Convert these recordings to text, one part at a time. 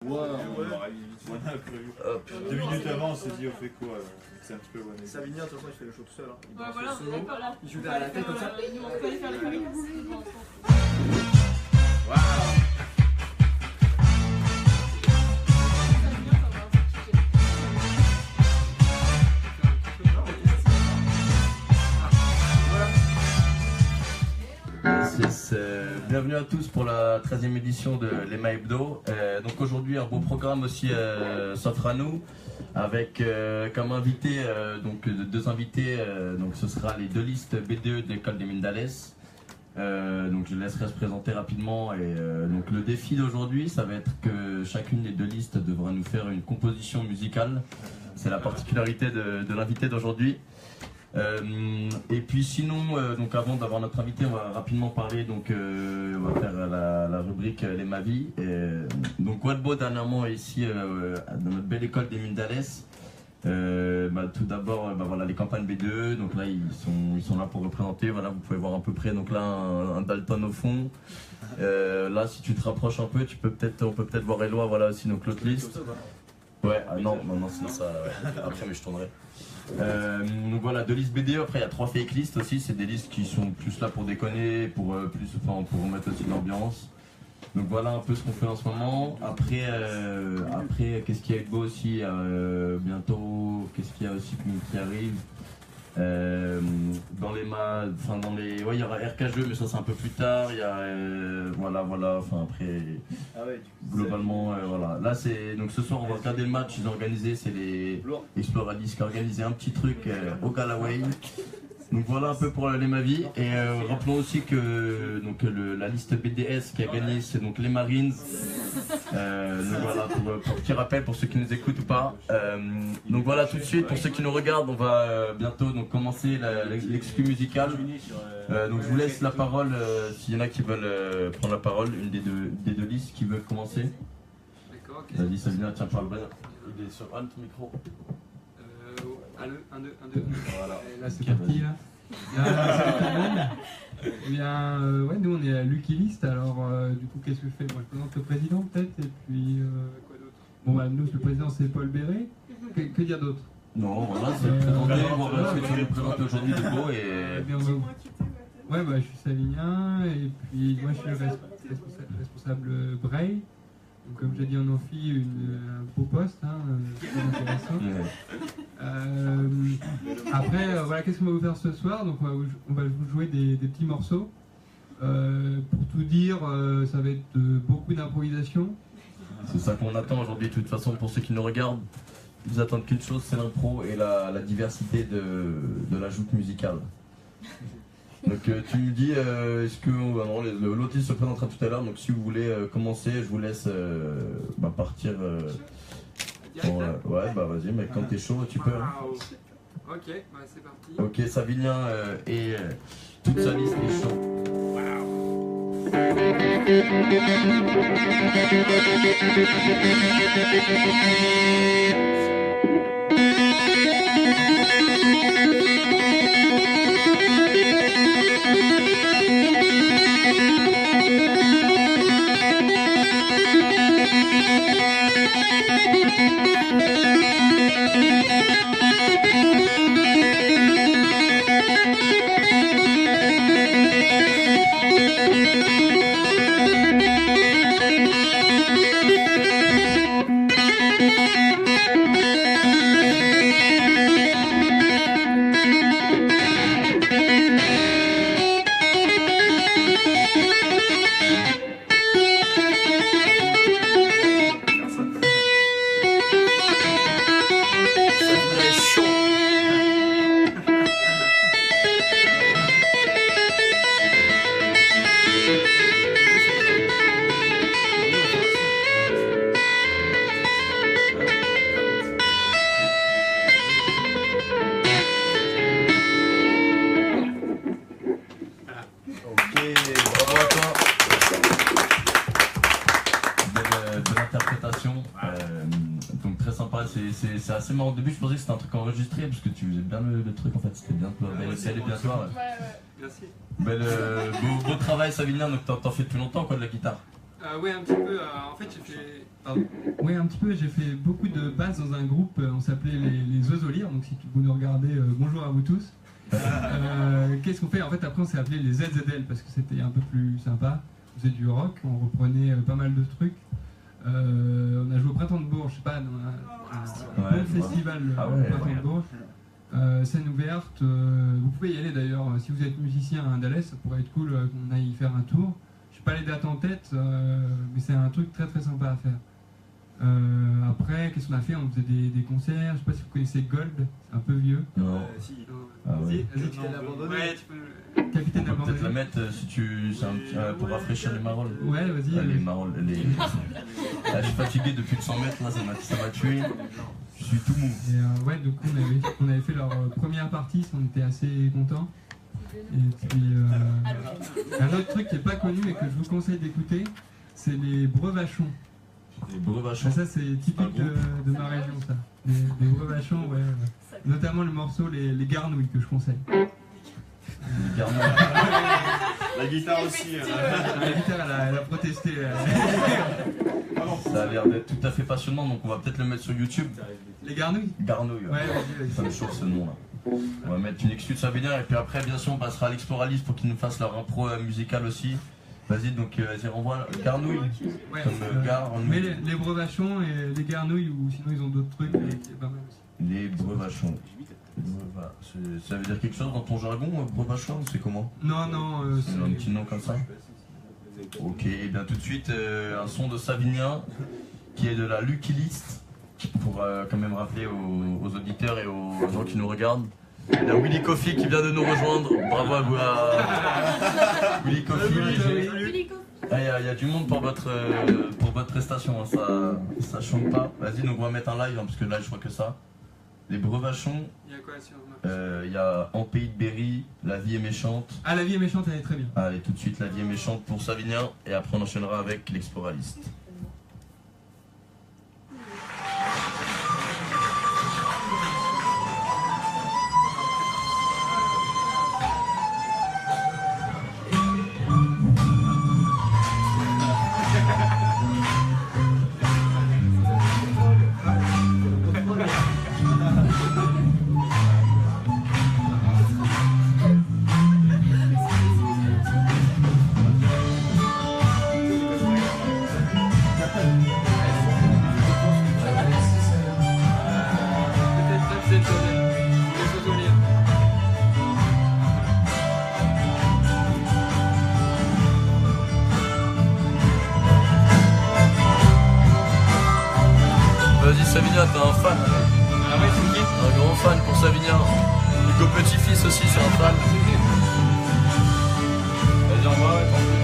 Ouais, Voilà, prévu. 2 minutes avant, on s'est dit, on fait quoi c'est un petit peu bonnet. Savinien, de toute façon, il fait le show tout seul. Hein. Il Ouais, danse voilà, solo, d'accord, là. il joue derrière la tête comme ça. Nous, on peut aller faire les farines. Bienvenue à tous pour la 13e édition de l'EMA Hebdo. Donc aujourd'hui un beau programme aussi s'offre à nous avec comme invité donc deux invités. Donc ce sera les deux listes BDE de l'école des Mines d'Alès. Donc je laisserai se présenter rapidement et donc le défi d'aujourd'hui ça va être que chacune des deux listes devra nous faire une composition musicale. C'est la particularité de l'invité d'aujourd'hui. Et puis sinon, donc avant d'avoir notre invité, on va rapidement parler, donc on va faire la rubrique Les Ma Vie. Donc Wadbo dernièrement est ici dans notre belle école des Mines d'Alès. Tout d'abord, voilà, les campagnes BDE, donc là ils sont là pour représenter. Voilà, vous pouvez voir à peu près, donc là un Dalton au fond. Là si tu te rapproches un peu, on peut peut-être voir Eloi, voilà aussi donc l'autre liste. Ouais, non, c'est ça. Après, mais je tournerai. Donc voilà, deux listes BDE. Après, il y a 3 fake lists aussi. C'est des listes qui sont plus là pour déconner, pour remettre aussi de l'ambiance. Donc voilà un peu ce qu'on fait en ce moment. Après qu'est-ce qu'il y a de beau aussi bientôt, qu'est-ce qu'il y a aussi qui arrive dans les il y aura RK-Jeux, mais ça c'est un peu plus tard. Il y a voilà, enfin après globalement voilà. Là c'est donc ce soir on va regarder le match. Ils ont organisé, c'est les Exploradis qui ont organisé un petit truc au Galaway. Donc voilà un peu pour les Ma Vie. Et rappelons aussi que donc, la liste BDS qui a gagné c'est donc les Marines. Donc voilà, pour petit rappel pour ceux qui nous écoutent ou pas. Donc voilà, tout de suite pour ceux qui nous regardent, on va bientôt donc, commencer l'exclu musical. Donc je vous laisse la parole s'il y en a qui veulent prendre la parole, une des deux listes qui veut commencer. D'accord, ok. Vas-y Sabina, tiens parle bien. Il est sur un ton micro. 1, 2, 1, 2, 1, 2. Voilà. Et là c'est parti là. Eh bien, ouais, nous on est à Lucky List, alors du coup qu'est-ce que je fais? Moi je présente le président peut-être, et puis quoi d'autre? Bon bah nous le président c'est Paul Béret, que dire d'autre? Non voilà, c'est présenter, voir ce que tu veux nous présenter aujourd'hui de beau et... Ouais bah je suis savinien, et puis moi je suis le responsable Braille. Donc, comme j'ai dit en amphi, un beau poste, hein, très intéressant. Après, voilà, qu'est-ce qu'on va vous faire ce soir? Donc, on va vous jouer des petits morceaux. Pour tout dire, ça va être beaucoup d'improvisation. C'est ça qu'on attend aujourd'hui. De toute façon, pour ceux qui nous regardent, ils attendent qu'une chose, c'est l'impro et la diversité de la joute musicale. Donc tu me dis, est-ce que l'autre se présentera tout à l'heure, donc si vous voulez commencer, je vous laisse partir. Ouais, bah vas-y, mais quand t'es chaud, tu peux. Hein. Ok, bah c'est parti. Ok, Savinien et toute sa liste est chaud. C'est assez marrant. Au début, je pensais que c'était un truc enregistré parce que tu faisais bien le truc en fait. C'était bien toi. C'est bien toi. Merci. Beau travail, Savinien. Donc t'en fais depuis longtemps quoi de la guitare? Ouais, un petit peu. En fait, j'ai fait. Pardon. Ouais, un petit peu. J'ai fait beaucoup de basses dans un groupe. On s'appelait les Osoliers. Donc, si vous nous regardez, bonjour à vous tous. Qu'est-ce qu'on fait? En fait, après, on s'est appelé les ZZL parce que c'était un peu plus sympa. On faisait du rock. On reprenait pas mal de trucs. On a joué au Printemps de Bourges, je sais pas, dans un festival au Printemps de Bourges. Scène ouverte. Vous pouvez y aller d'ailleurs. Si vous êtes musicien à Indalès, ça pourrait être cool qu'on aille y faire un tour. Pas les dates en tête, mais c'est un truc très très sympa à faire. Après, qu'est-ce qu'on a fait? On faisait des concerts. Je sais pas si vous connaissez Gold, c'est un peu vieux. Non. Si. Ouais. Vas-y, tu t'es abandonné. Ouais, tu peux. Capitaine On peut abandonné. peut-être la mettre si tu. C'est un petit, pour rafraîchir les marolles. Ouais, vas-y. Les marolles. Ah, je suis fatigué depuis le 100 mètres, là, ça m'a tué. Je suis tout mou. Et ouais, donc on avait fait leur première partie, on était assez contents. Et puis, un autre truc qui n'est pas connu et que je vous conseille d'écouter, c'est les brevachons. Les brevachons. Ça, c'est typique de ma région, ça. Les brevachons, ouais. Notamment le morceau Les Garnouilles que je conseille. Les garnouilles. La guitare aussi. La guitare, elle a protesté. Ça a l'air d'être tout à fait passionnant, donc on va peut-être le mettre sur YouTube. Les Garnouilles? Garnouilles. Ouais, vas-y. Ça me chauffe ce nom là. On va mettre une excuse à venir et puis après bien sûr on passera à l'Exploraliste pour qu'ils nous fassent leur impro musicale aussi. Vas-y donc vas-y renvoie Garnouille. Ouais, Comme mais les brevachons et les garnouilles ou sinon ils ont d'autres trucs qui est pas mal aussi. Les brevachons. Ça veut dire quelque chose dans ton jargon, brevachon, c'est comment? Non, c'est un petit nom comme ça. Ok, et bien tout de suite un son de Savinien qui est de la Lucky List. Pour quand même rappeler aux auditeurs et aux gens qui nous regardent. Il y a Willy Coffey qui vient de nous rejoindre. Bravo à vous, Willy Coffey. Il y a du monde pour votre prestation, hein. Ça chante pas. Vas-y, donc on va mettre un live, hein, parce que là je vois que ça. Les brevachons. Il y a quoi sur il y a En Pays de Berry, La Vie est méchante. Ah, La Vie est méchante, elle est très bien. Allez, tout de suite, La Vie est méchante pour Savinien. Et après on enchaînera avec l'Exploraliste. Vas-y Savinien, t'es un fan. Ah ouais, c'est qui? Un grand fan pour Savinien. Hugo Petit-Fils aussi, c'est un fan. Vas-y, envoie, ouais, t'en plus.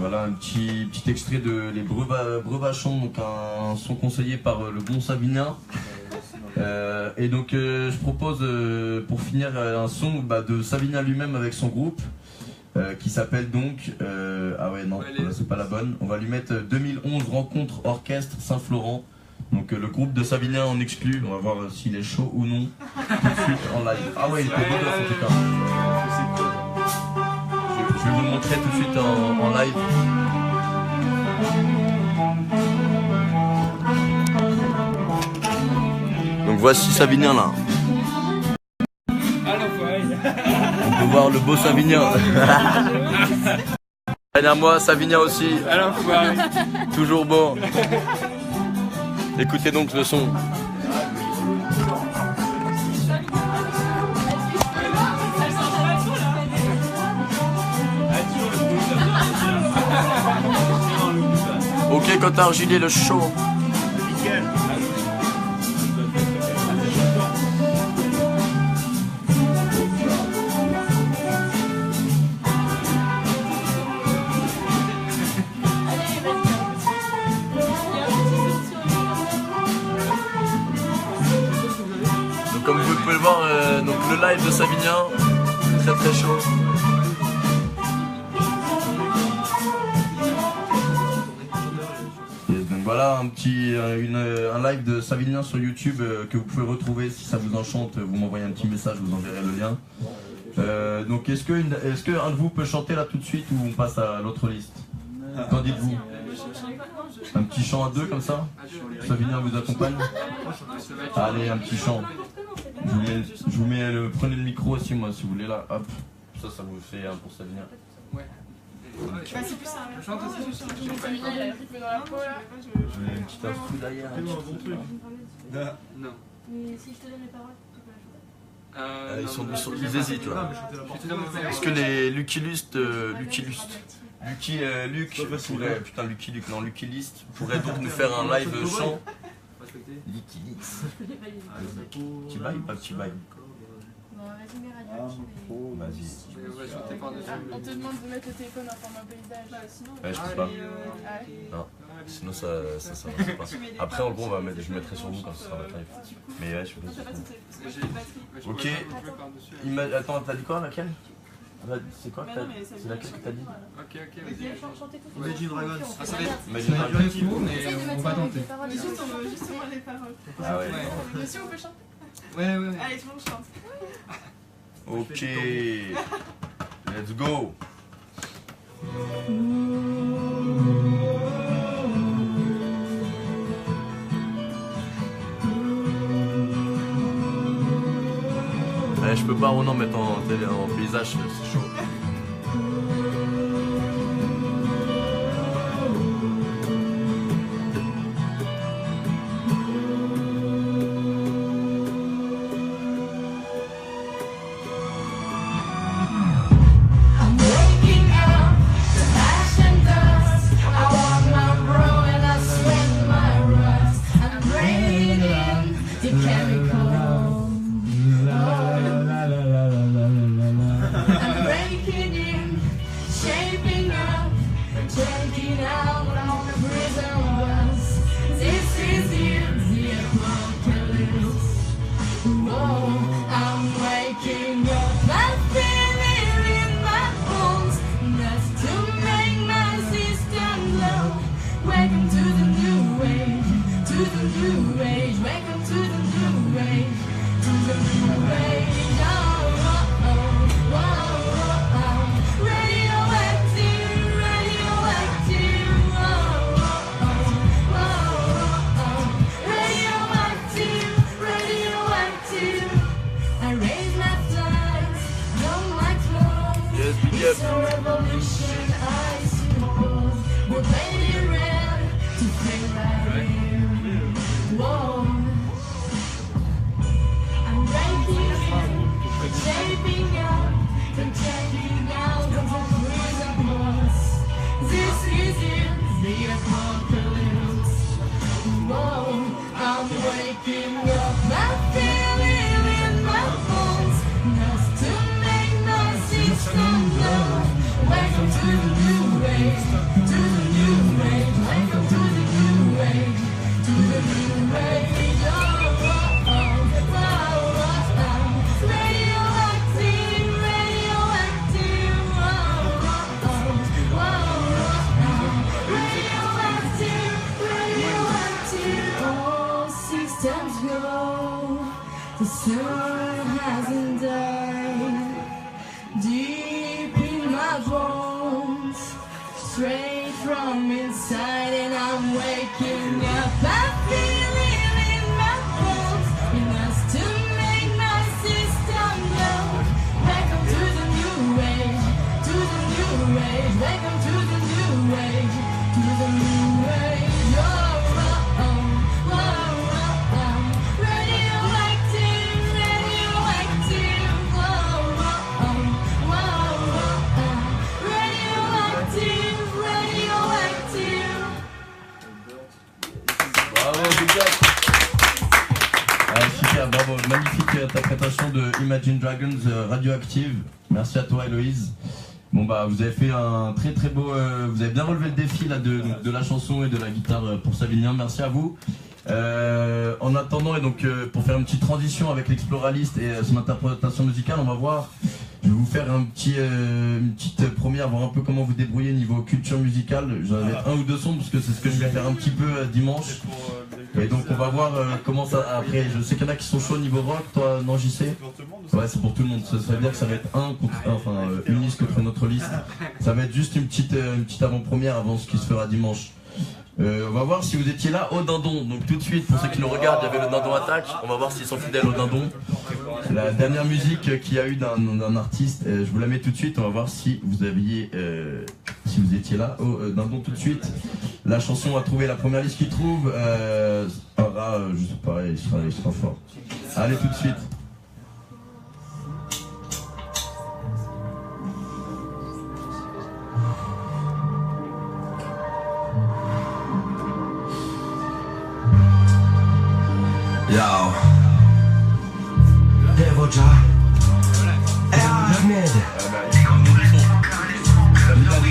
Voilà un petit extrait de Les Brevachons, donc un son conseillé par le bon Savinien. Et donc je propose pour finir un son de Savinien lui-même avec son groupe qui s'appelle donc ah ouais non c'est pas la bonne, on va lui mettre 2011 Rencontre Orchestre Saint-Florent, donc le groupe de Savinien en exclu, on va voir s'il est chaud ou non tout de suite en live. Ah ouais il était beau gosse en tout cas. Je vais vous le montrer tout de suite en live. Donc voici Savinien là. On peut voir le beau Savinien. Derrière moi, Savinien aussi. Toujours beau. Écoutez donc le son. Ok, Cotard Gilet, le show. Donc, comme vous pouvez le voir, donc le live de Savinien, très chaud. Voilà un live de Savinien sur YouTube que vous pouvez retrouver si ça vous enchante. Vous m'envoyez un petit message, je vous enverrai le lien. Donc est-ce que un de vous peut chanter là tout de suite ou on passe à l'autre liste? Qu'en dites-vous? Un petit chant à deux comme ça? Savinien vous accompagne? Allez, un petit chant. Je vous mets prenez le micro aussi moi si vous voulez là. Hop, ça vous fait un pour Savinien. Ouais. C'est plus ça. Je chante aussi. Je mets un rythme dans la peau là. Je mets une petite info derrière. Non. Mais si je te donne les paroles, tu peux la chanter. Ils hésitent là. Est-ce que les Lucky List pourrait donc nous faire un live chant? Lucky List. Petit bail ou pas petit bail? Vas-y, mets radio. Vas-y. On te demande de mettre le téléphone en format paysage. Ouais, je peux pas. Non. Sinon ça marche pas. Après en gros je mettrai sur vous quand ce sera votre live. Mais ouais, je suis pas sûr. Ok. Attends, t'as dit quoi laquelle? C'est quoi? C'est laquelle que t'as dit? Ok, Imagine Dragons. ça va être très court, mais on va tenter. Justement les paroles. Ah ouais. Monsieur, on peut chanter? Ouais. Allez, tout le monde chante. Ok. Let's go. Je peux pas non mettre en paysage, c'est chaud. Radioactive. age, to the new age. Welcome to the new age, to the new age. Radioactive, radioactive, radioactive. All systems go. The sun hasn't died. Deep in my bones, straight from inside, and I'm waking up. I feel it in my bones, enough to make my system go. Welcome to the new age, to the new age. Welcome to the new age, to the new age. Oh, oh, oh, oh, oh, oh. Radioactive, radioactive. Oh, oh, oh, oh, oh, oh. Radioactive, radioactive. Bravo, super. Super, bravo. Magnifique interprétation de Imagine Dragons Radioactive. Merci à toi, Héloïse. Bon bah vous avez fait un très très beau, vous avez bien relevé le défi là de la chanson et de la guitare pour Savinien, merci à vous. En attendant et donc pour faire une petite transition avec l'Exploralist et son interprétation musicale, on va voir, je vais vous faire une petite première, voir un peu comment vous débrouillez niveau culture musicale. J'en vais mettre un ou deux sons parce que c'est ce que je vais faire un petit peu dimanche. Et donc on va voir comment ça, après je sais qu'il y en a qui sont chauds niveau rock, toi non JC? Ouais c'est pour tout le monde, ça veut dire que ça va être une liste contre une autre liste. Ça va être juste une petite avant-première avant ce qui se fera dimanche. On va voir si vous étiez là au dindon, donc tout de suite pour ceux qui nous regardent il y avait le dindon attaque, on va voir s'ils sont fidèles au dindon. C'est la dernière musique qu'il y a eu d'un artiste, je vous la mets tout de suite, on va voir si vous aviez, si vous étiez là au dindon tout de suite. La chanson, on va trouver la première liste qu'il trouve, je sais pas, il sera fort. Allez tout de suite. Yo, Devoja, Ahmed.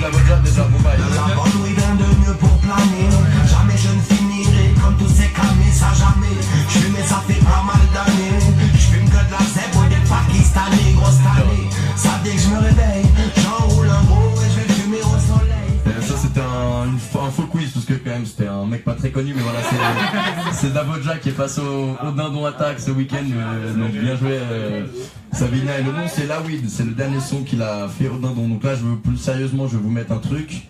La bonne nuit vient de mieux pour planer. Jamais je ne finirai comme tous ces camés, ça jamais. J'fume et ça fait pas mal d'années. J'fume que de la zèbre et des Pakistanais, grosse tannée. Ça dès que je me réveille, j'enroule un gros et je vais fumer au soleil. Ça c'était un faux quiz parce que quand même c'était un mec pas très connu, mais voilà c'est Davoja qui est passé au dindon attaque ce week-end, donc bien joué Sabina. Et le nom c'est Lawid, c'est le dernier son qu'il a fait au dindon. Donc là plus sérieusement je vais vous mettre un truc.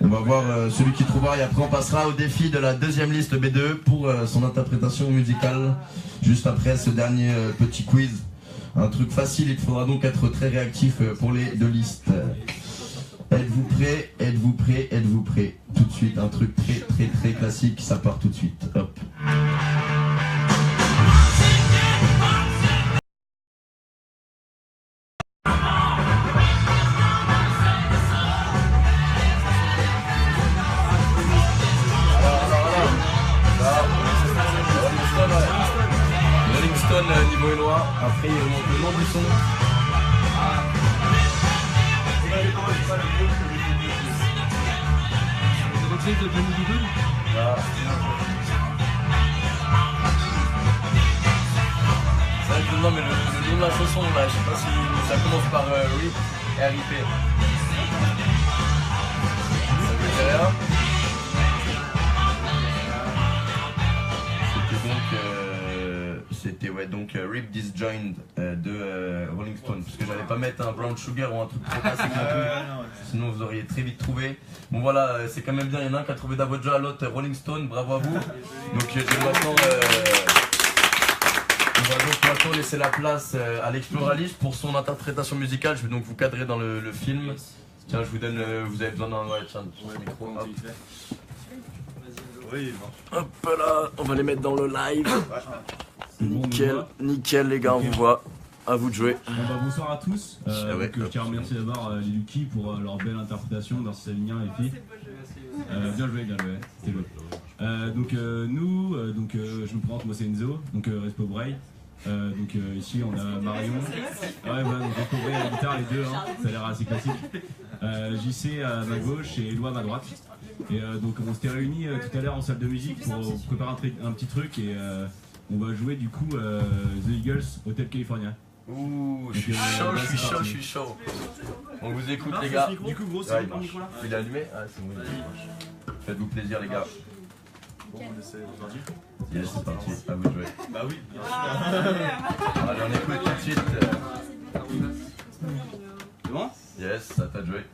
On va voir celui qui trouvera et après on passera au défi de la deuxième liste B2 pour son interprétation musicale. Juste après ce dernier petit quiz, un truc facile, il faudra donc être très réactif pour les deux listes. Êtes-vous prêts? Êtes-vous prêts? Êtes-vous prêts? Tout de suite, un truc très très très classique, ça part tout de suite. Hop. Rolling Stone niveau éloigné, après il remonte le nom du son. Non mais le nom de la chanson là, je sais pas si ça commence par RIP, R.I.P. Ça veut dire rien. C'était donc Rip Disjoined de Rolling Stone, parce que j'allais pas mettre un Brown Sugar ou un truc trop classique non plus, sinon vous auriez très vite trouvé. Bon voilà, c'est quand même bien, il y en a un qui a trouvé Davoja, l'autre Rolling Stone, bravo à vous. Donc je vais maintenant laisser la place à l'Exploralist pour son interprétation musicale. Je vais donc vous cadrer dans le film. Tiens, je vous donne, vous avez besoin d'un micro. Hop. Hop là, on va les mettre dans le live. Nickel, nickel les gars, on vous voit. À vous de jouer. Bonsoir à tous. Je tiens à remercier d'abord les Lucky pour leur belle interprétation dans Savinien et filles. Bien joué, gars, ouais, c'était beau. Je me présente, moi c'est Enzo, donc Respo Braille. Donc ici on a Marion. Ouais, donc découvrez la guitare les deux, hein. Ça a l'air assez classique. JC à ma gauche et Eloi à ma droite. Et donc on s'était réunis tout à l'heure en salle de musique pour préparer un petit truc et on va jouer du coup The Eagles, Hotel California. Ouh, je suis chaud. On vous écoute les gars. Du coup gros, c'est le micro là. Il est allumé? Ah c'est bon, il marche. Faites-vous plaisir les gars. Bon, on essaie aujourd'hui. Yes, c'est parti, à vous de jouer. Bah oui, bien sûr. Allez, on écoute tout de suite. C'est bon? Yes, à toi de jouer.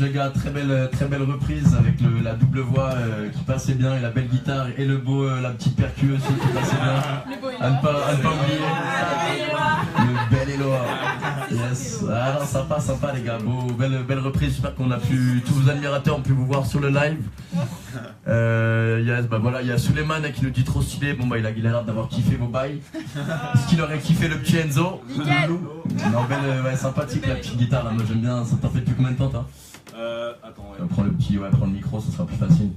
Les gars, très belle reprise avec la double voix qui passait bien et la belle guitare et le beau, la petite percu aussi qui passait bien. À ne pas oublier. Le bel Eloi. Yes. Ah non, sympa les gars. Belle reprise. J'espère qu'on a pu, tous vos admirateurs ont pu vous voir sur le live. Yes, bah voilà, il y a Suleiman qui nous dit trop stylé. Bon bah il a l'air d'avoir kiffé vos bails. Est-ce qu'il aurait kiffé le petit Enzo? Non, belle, ouais, sympathique la petite guitare là. Moi j'aime bien. Ça t'en fait depuis combien de temps toi? Attends, ouais. Prends prends le micro, ce sera plus facile.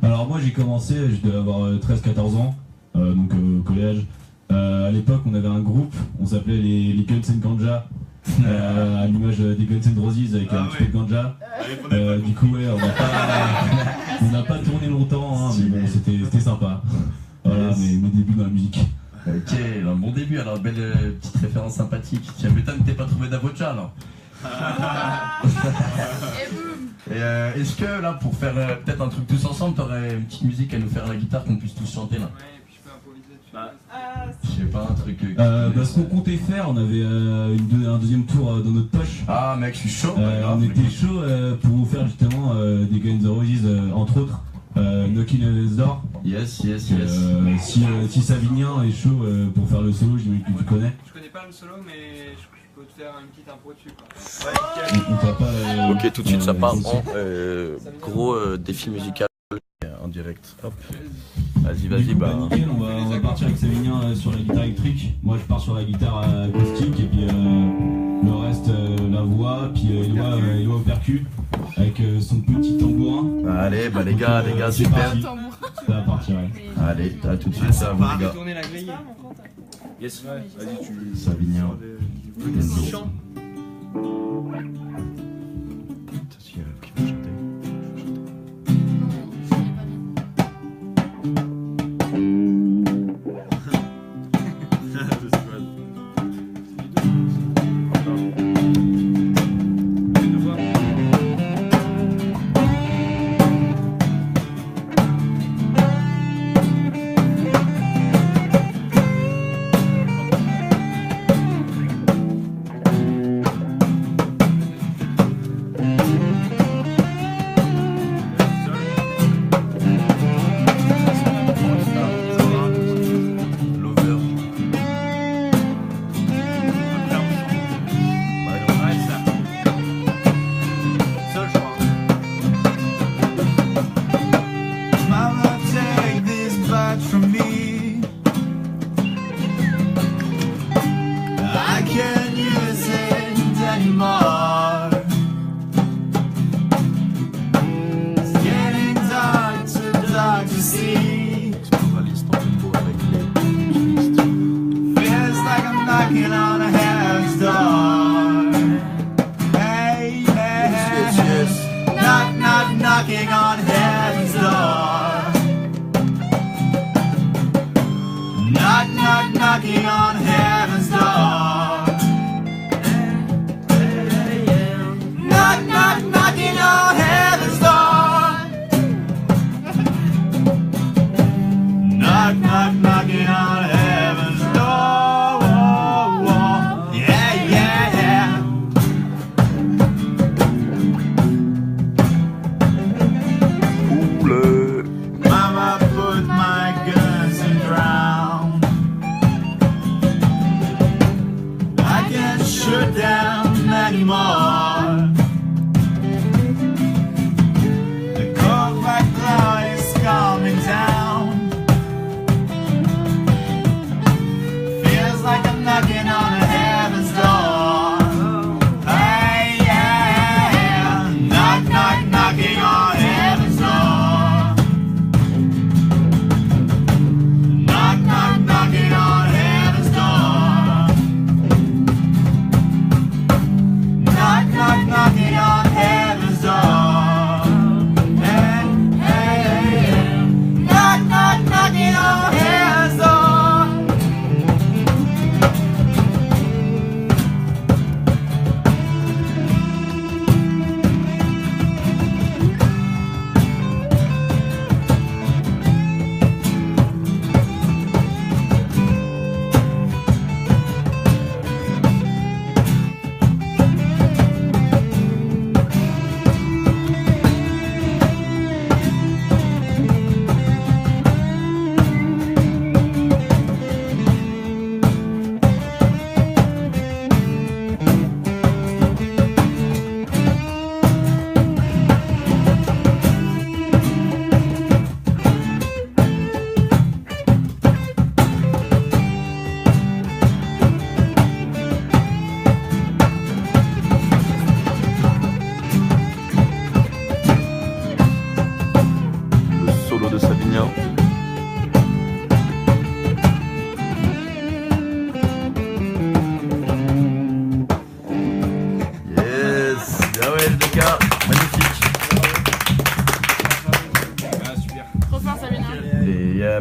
Alors moi j'ai commencé, je devais avoir 13-14 ans, donc au collège. À l'époque on avait un groupe, on s'appelait les Guns N' Ganja, à l'image des Guns N' Roses avec un petit peu de ganja. Du coup ouais, on n'a pas tourné longtemps, hein, mais bon c'était sympa. Voilà mes débuts dans la musique. Ok, un bon début, alors belle petite référence sympathique. Tu m'étonnes que t'aies pas trouvé d'Avocha alors. Et est-ce que là pour faire peut-être un truc tous ensemble, t'aurais une petite musique à nous faire à la guitare qu'on puisse tous chanter là? Ouais, et puis je peux improviser dessus. Je sais pas, un truc. Ce qu'on comptait faire, on avait un deuxième tour dans notre poche. Ah mec, je suis chaud. On était chaud pour vous faire justement des Guns N' Roses, entre autres. Knockin' on the Door. Yes. Si Savinien est chaud pour faire le solo, j'imagine que tu connais. Je connais pas le solo, mais je peux te faire une petite impro dessus quoi. Ok, tout de suite ça part en gros défi musical. 1, direct. Hop. Vas-y, du coup, nickel, on va partir avec Savinien sur la guitare électrique. Moi je pars sur la guitare acoustique et puis le reste la voix, puis Eloi au percu avec son petit tambourin. Allez, les gars, super. Ça va partir, ouais. Allez, à tout de suite, ça va, les gars. Tourner la grille. Yes. Vas-y, tu. Savinien. Chant.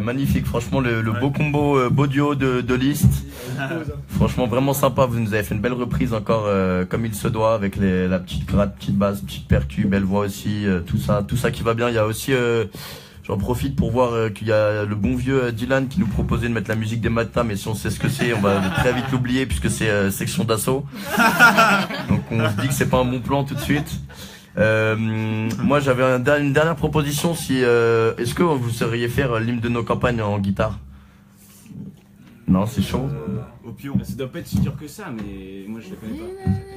Magnifique, franchement le beau combo, beau duo de List. Franchement vraiment sympa, vous nous avez fait une belle reprise encore comme il se doit avec la petite gratte, petite basse, petite percu, belle voix aussi, tout ça qui va bien. Il y a aussi, j'en profite pour voir qu'il y a le bon vieux Dylan qui nous proposait de mettre la musique des matins, mais si on sait ce que c'est, on va très vite l'oublier puisque c'est section d'assaut. Donc on se dit que c'est pas un bon plan tout de suite. Moi j'avais une dernière proposition, si est-ce que vous sauriez faire l'hymne de nos campagnes en guitare? Non, c'est chaud. Au Copion. Ça doit pas être si dur que ça, mais moi je la connais pas.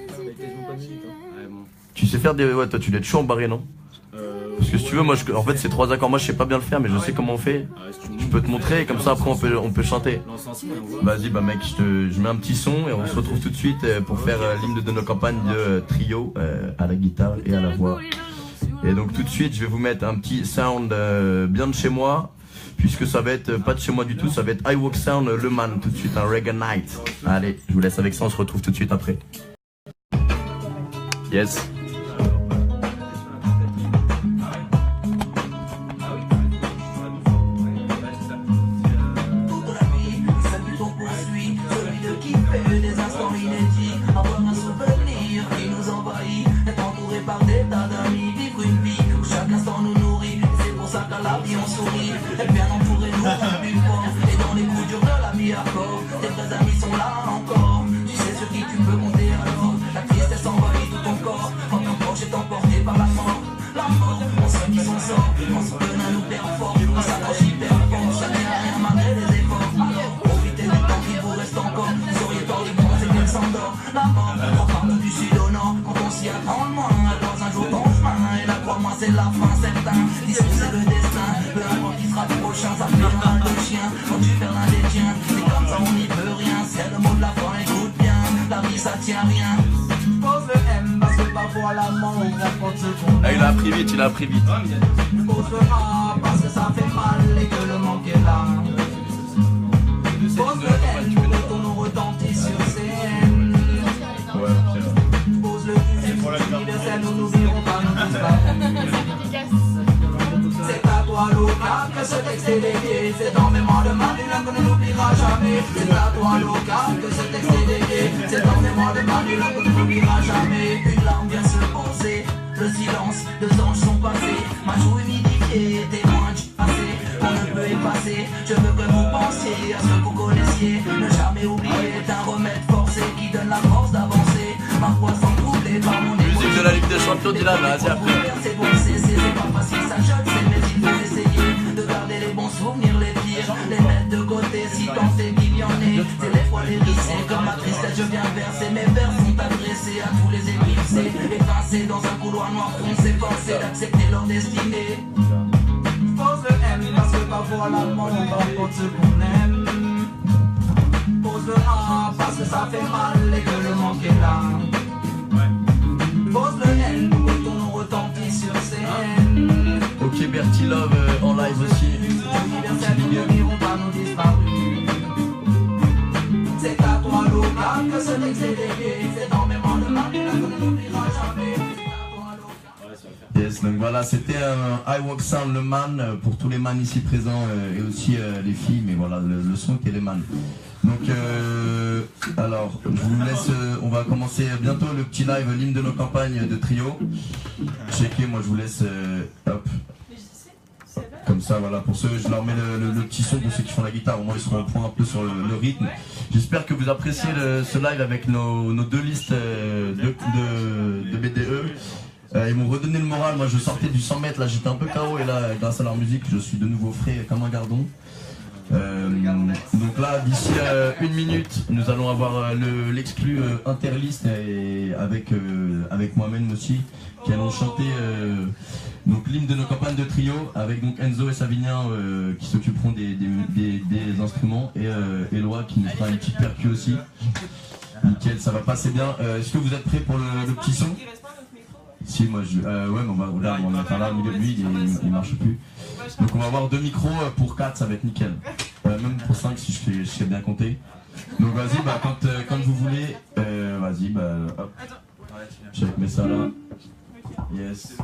Ça quasiment pas de musique. Ouais, bon. Tu sais faire des... Ouais, toi tu l'as chaud en barré, non? Parce que si tu veux, moi en fait c'est 3 accords, moi je sais pas bien le faire mais je sais comment on fait. Je peux te montrer et comme ça après on peut chanter. Vas-y bah mec, je mets un petit son et on se retrouve tout de suite pour faire l'hymne de nos campagnes de trio à la guitare et à la voix. Et donc tout de suite je vais vous mettre un petit sound bien de chez moi, puisque ça va être pas de chez moi du tout, ça va être I Walk Sound Le Man tout de suite, un Reggae Night. Allez, je vous laisse avec ça, on se retrouve tout de suite après. Yes. Et bien entouré, nous on plus fort. Et dans les coups durs de la vie hardcore, tes vrais amis sont là encore. Tu sais sur qui tu peux compter alors. La tristesse envahit tout ton corps. Quand ton proche est emporté par la mort, on sait qui s'en sort. On se donne à nous perdre fort. On s'accroche hyper fort. Ça n'est à rien malgré les efforts. Alors profitez du temps qu'il vous reste encore. Vous auriez tort de penser qu'elle s'endort. La mort, on part du sud au nord. Quand on s'y attend le moins, elle croise un jour ton chemin. Et là crois-moi c'est la fin, certain. Disposer le destin. Peu importe qui sera le prochain, ça fait un mal de chien. Quand tu perds l'un des tiens, c'est comme ça on n'y peut rien. C'est le mot de la fin, écoute bien. La vie ça tient rien. Pose le M parce que parfois la mort rapporte ce qu'on Ah, il a appris vite, il a appris vite. Pose le A parce que ça fait mal et que le manque est là. Pose le N pour que ton nom retentit sur scène. Pose le U, universel, nous n'oublierons pas nos disparaître. C'est à toi local que ce texte est dédié. C'est dans mémoire de Manila que ne l'oubliera jamais. C'est à toi local que ce texte est dédié. C'est dans mémoire de Manila que ne l'oubliera jamais. Une larme vient se poser. Le silence, 2 anges sont passés. Ma joue humidifiée, témoin du passé. On ne peut effacer. Je veux que vous pensiez à ce que vous connaissiez. Ne jamais oublier d'un remède forcé qui donne la force d'avancer. Ma voix sans troubler par mon émotion. Musique de la Ligue des Champions, Dylan, vas-y après. C'est bon, c'est pas facile, ça je le sais, mais il faut essayer de garder les bons souvenirs, les pires, les mettre de côté si tant est qu'il y en ait. C'est les fois les lycées, comme ma tristesse je viens verser. Mes vers sont adressés à tous les éclipsés, effacés dans un couloir noir foncé, forcés d'accepter leur destinée. Pose le M parce que parfois la mort rapporte ce qu'on aime. Pose le A parce que ça fait mal et que le manque est là. Pose le N pour que ton nom retentit sur scène. Ok, Bertie Love en live aussi. Nous n'oublierons pas nos disparus. C'est à toi local que ce texte est dédié. C'est dans mémoire de Manila que ne l'oubliera jamais. Yes, donc voilà, c'était un I Walk Sound Le Man pour tous les man ici présents et aussi les filles, mais voilà, le son était les man. Donc alors, je vous laisse, on va commencer bientôt le petit live, l'hymne de nos campagnes de trio. Checkez, moi je vous laisse, hop. Comme ça, voilà, pour ceux, je leur mets le petit son pour ceux qui font la guitare, au moins ils seront au point un peu sur le rythme. J'espère que vous appréciez ce live avec nos 2 listes de BDE. Ils m'ont redonné le moral, moi je sortais du 100 mètres, là j'étais un peu KO et là grâce à leur musique je suis de nouveau frais comme un gardon. Donc là d'ici 1 minute nous allons avoir l'exclu interliste et avec moi-même aussi qui allons chanter donc l'hymne de nos campagnes de trio avec donc Enzo et Savinien qui s'occuperont des instruments et Eloi qui nous fera une petite percu aussi. Nickel, ça va passer bien. Est-ce que vous êtes prêts pour le petit son? Si, moi je. Ouais, mais on va mettre là au milieu de lui, il marche plus. Donc on va avoir 2 micros pour 4, ça va être nickel. Même pour 5 si je sais bien compter. Donc vas-y, bah, quand vous voulez, vas-y, bah hop. Je mets ça là. Yes.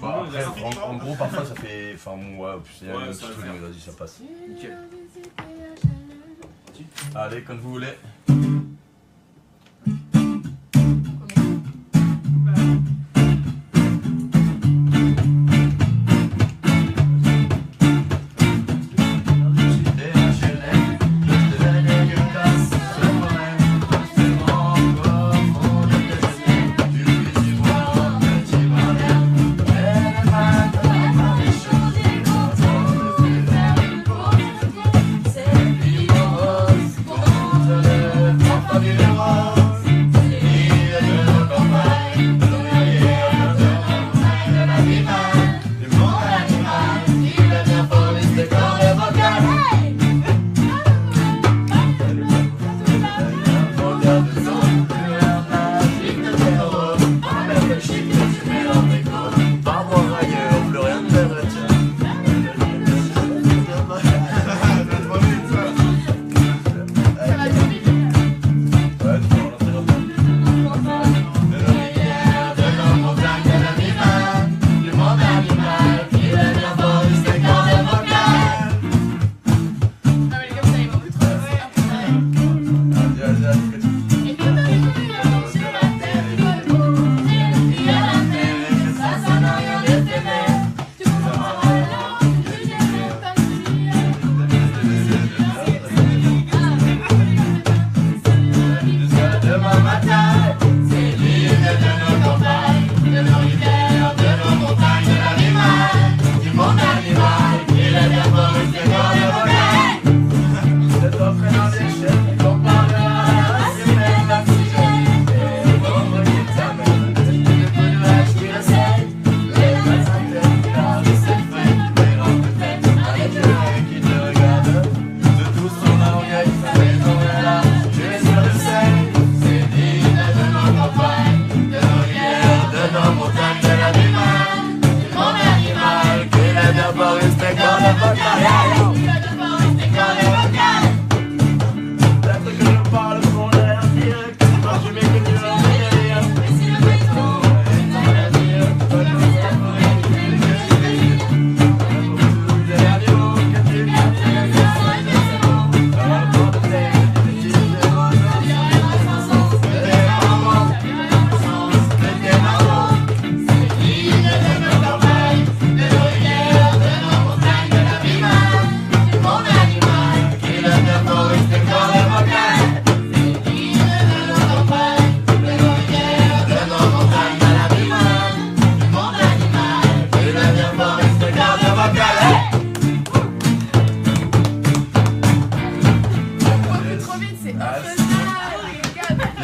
En gros, parfois ça fait. Enfin, ouais, c'est un petit truc, mais vas-y, ça passe. Nickel. Allez, quand vous voulez. C'est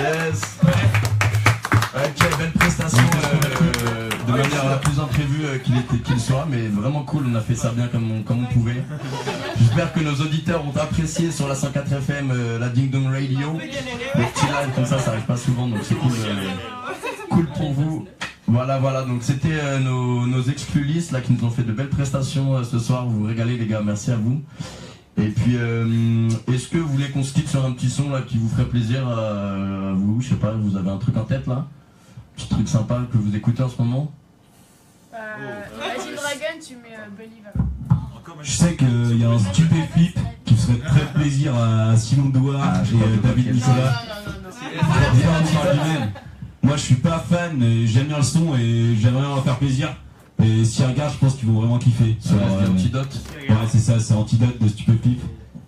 Yes. Ok, belle prestation de manière la plus imprévue qu'il soit, mais vraiment cool, on a fait ça bien comme on pouvait. J'espère que nos auditeurs ont apprécié sur la 104 FM la Ding Dong Radio. Les petits lives comme ça arrive pas souvent, donc c'est cool, cool pour vous. Voilà, donc c'était nos exclus listes là qui nous ont fait de belles prestations ce soir. Vous vous régalez les gars, merci à vous. Et puis, est-ce que vous voulez qu'on se quitte sur un petit son là qui vous ferait plaisir à vous? Je sais pas, vous avez un truc en tête là? Petit truc sympa que vous écoutez en ce moment? Imagine Dragon, tu mets Believer. Je sais qu'il y a un stupéflip qui ferait très plaisir à Simon Douard et David Nicolas. Moi je suis pas fan, mais j'aime bien le son et j'aimerais leur faire plaisir. Et s'ils regardent, je pense qu'ils vont vraiment kiffer. C'est Antidote. Ouais, c'est ça, c'est Antidote de Stupéflip.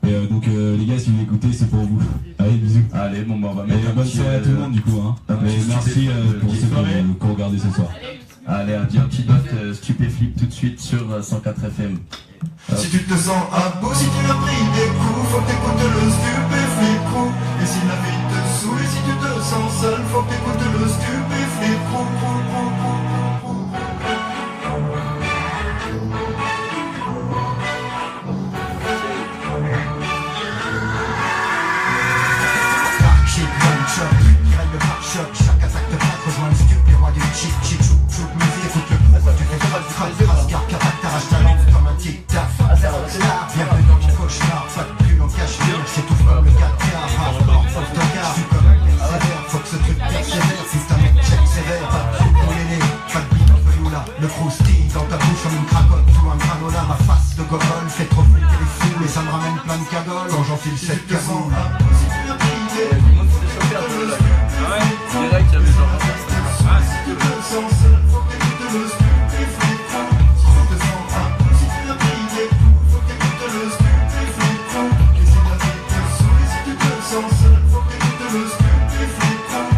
Et donc les gars, si vous l'écoutez, c'est pour vous. Allez, bisous. Allez, bon bah on va mettre bonne soirée à tout le monde du coup. Et merci pour ceux qui ont regardé ce soir. Allez, un petit Antidote Stupéflip tout de suite sur 104 FM. Si tu te sens à bout, si tu as pris des coups, faut que t'écoutes le Stupéflip Crew. Et si la vie te saoule, et si tu te sens seul, faut que t'écoutes le Stupéflip Crew. Chaque attaque de plaque rejoint le stup, les rois du chic, chouk, musique, écoute le pro, tu fais phrase, carac, t'arraches ta langue comme un tic-tac, bienvenue dans mon cauchemar, pas de pull en cachemire, j'étouffe comme le 4K, hardcore, faut que je suis comme un persévère, faut que ce truc persévère, putain mec, check sévère, pas de truc pour l'aider, pas de bille, feuillou là, le croustille dans ta bouche comme une cracotte, ou un granola, ma face de gogol, fait trop flipper les fous, et ça me ramène plein de cagoles, quand j'enfile cette cagoule. Direct, il y avait genre. Si tu te sens seul, faut que t'écoutes le Stupéflip Crew. Si tu te sens à bout, si tu as pris des coups, faut que t'écoutes le Stupéflip Crew. Et si la vie te saoule, et si tu te sens seul, faut que t'écoutes le Stupéflip Crew.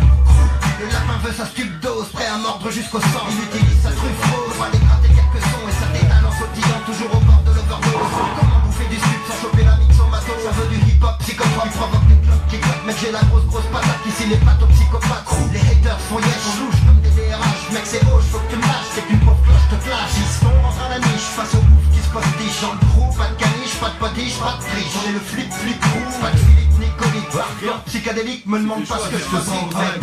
Le lapin veut sa stupdose, prêt à mordre jusqu'au sang. Il utilise sa truffe rose, va dégratter quelques sons et sa tétane en sautillant, toujours au bord de l'overdose. Comment bouffer du stup sans choper la mixomato? Ça veut du hip-hop psychotrope, provoque des cloques qui claquent. Mec, j'ai la grosse patate, ici les patos psychopathes. Les haters sont yes, on louche comme des DRH. Mec, c'est hoche, faut que tu me lâches, c'est qu'une pauvre cloche te clash. Ils se font rentrer à la niche face aux bouffes qui se postichent. Dans le crew, pas de caniche, pas de potiche, pas de triche. On est le flip crew, pas de Philippe Nicolique. Hardcore psychédélique, me demande pas ce que je te sens, mec.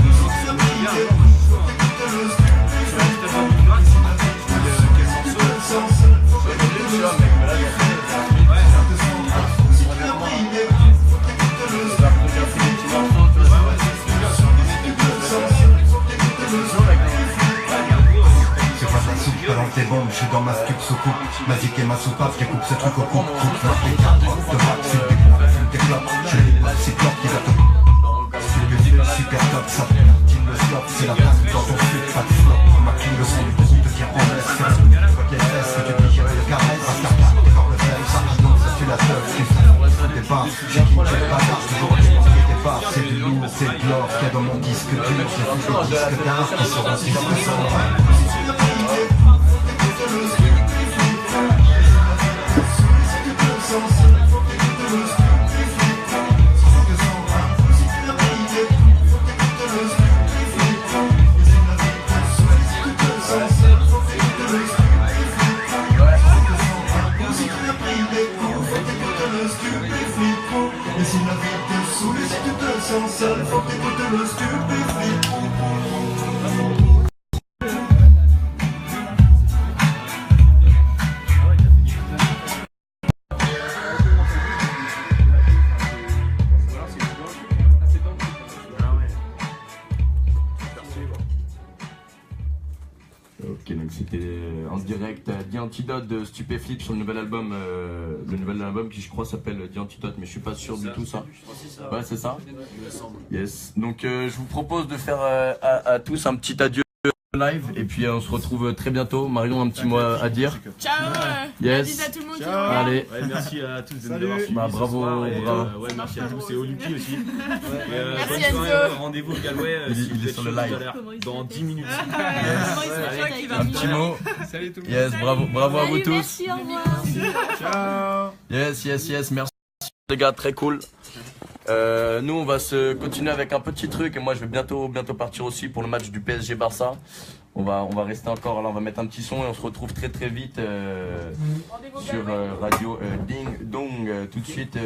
T'es bon, je suis dans ma stup sous coupe. Ma zik et ma soupape, je découpe ce truc au coupe. Marque les cartes, de rap, c'est des coups, fume tes clopes. Je l'ai pas, c'est clope qui va te. Super top, ça team le slop, c'est la place dans ton flip, pas de flop. Ma clean le son du coup, te dire en laisse. Fuck les fesses, que tu dis j'ai le carré. Rastarta, fort le flamme, ça annonce, ça tue la teuf. Départ, j'ai qui me fait pas d'art, toujours je pense que départ. C'est du lourd, c'est de l'or, qu'il y a dans mon disque dur. J'ai fait des disques d'art qui seront si que ça. Et si la vie te saoule, et si tu te sens seul, faut que t'écoutes le Stupéflip Crew. Ok, donc c'était en direct The Antidote de Stupéflip sur le nouvel album qui je crois s'appelle The Antidote, mais je suis pas sûr du tout ça. Ouais, c'est ça. Yes. Donc je vous propose de faire à tous un petit adieu live et puis on se retrouve très bientôt. Marion, un petit mot à dire. Ciao. Yes. Bisous à tout le monde. Allez. Ouais, merci à tous de nous avoir suivis. Bah, bravo, bravo. Ouais, merci à tous et au Lucky aussi. Merci Bonne Enzo. soirée, rendez-vous au Galway. Il est sur le live. Dans 10 minutes. Un petit mot. Salut tout le monde. Yes, bravo à vous tous. Merci, au revoir. Ciao. Yes, merci les gars, très cool. Nous on va se continuer avec un petit truc et moi je vais bientôt partir aussi pour le match du PSG Barça. On va rester encore là, on va mettre un petit son et on se retrouve très vite sur radio Ding Dong. Tout de suite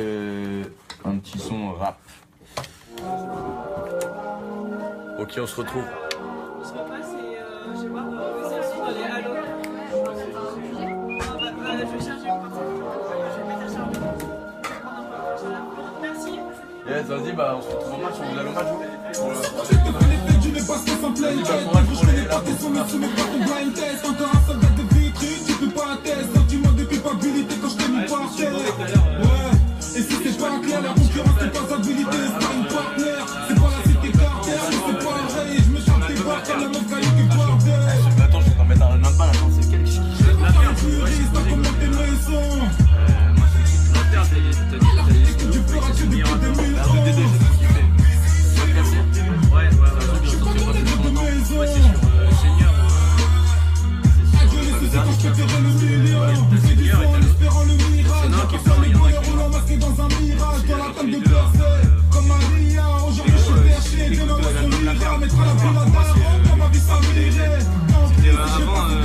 un petit son rap. Ok, on se retrouve. Je repasse et je vais voir c'est aussi dans les Halo. Je vais charger mon côté. Je vais mettre un chargeur. Merci. Yes, vas-y, bah on se retrouve au match, on vous allez au match. Tu n'es pas sans pleine tête. Je connais pas tes sons, mais tu mets pas ton blind test. Encore un soldat de vitri, tu peux pas attester. Sentiment de culpabilité quand je t'ai mis par terre. Ouais, et si c'est pas clair, la concurrence c'est pas habilité, c'est pas une partenaire. C'est pas la cité carter, mais c'est pas vrai. Je me chante tes barres comme la meuf caillou qui part d'elle. Attends, je vais t'en mettre dans la balle, attends, c'est quel qui la puriste, t'as comment tes maisons. Moi c'est tu feras que des coups de mille ans. Ouais, je suis pas dans les deux maisons. C'est sur Seigneur. Je sais quand je te ferai le million. C'est du fond en espérant le miracle. Personne les boyers roulant masqués dans un mirage. Dans la table de percer, comme Maria. Aujourd'hui je suis perché, dès lors qu'on l'ira. Mettra la boule à Daron, quand ma vie s'avirait. J'ai passé